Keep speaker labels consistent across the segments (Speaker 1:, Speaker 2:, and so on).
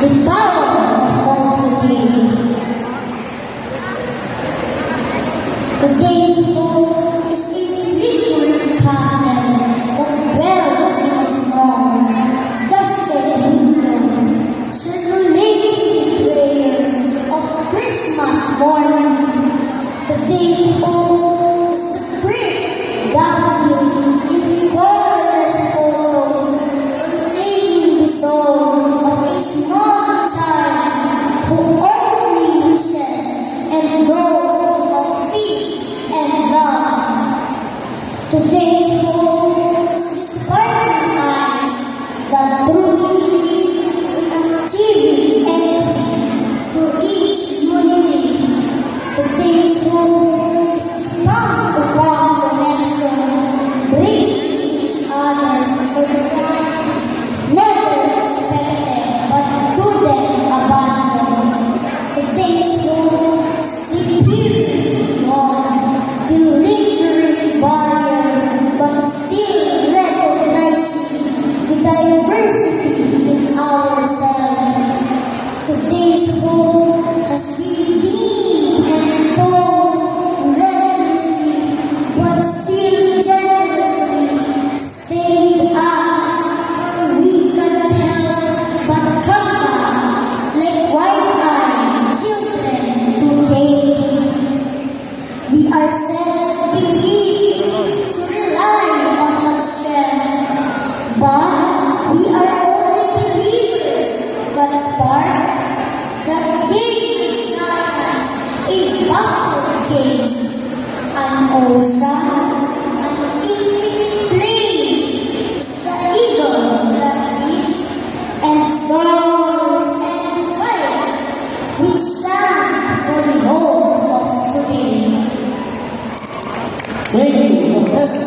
Speaker 1: the power of today. Today's hope is in liquid cotton, but well is known, dusted window, circulating prayers of Christmas morning. Today's hope is the crisp daffodil in colorless photos, containing the soul of a small child who only wishes and grows of peace and love. Today's hope is the sparkling eyes that truly believe in achieving anything to reach unity. Today's hope is not about connection, bracing each other's for the time never expected but couldn't abandon. Today's hope is the beauty beyond the lingering barrier, but still recognizing the diversity in ourselves. Today's hope has been deep and told recklessly, but still generously stayed us. We cannot help but come back like wide-eyed children to We ourselves believe to rely on the strength, but we are only believers that sparks that gave science a baffled gaze, an ocean, an infinite place, is the eagle that leaps, and storms and fires, which stand for the hope of today.
Speaker 2: Thank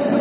Speaker 2: you.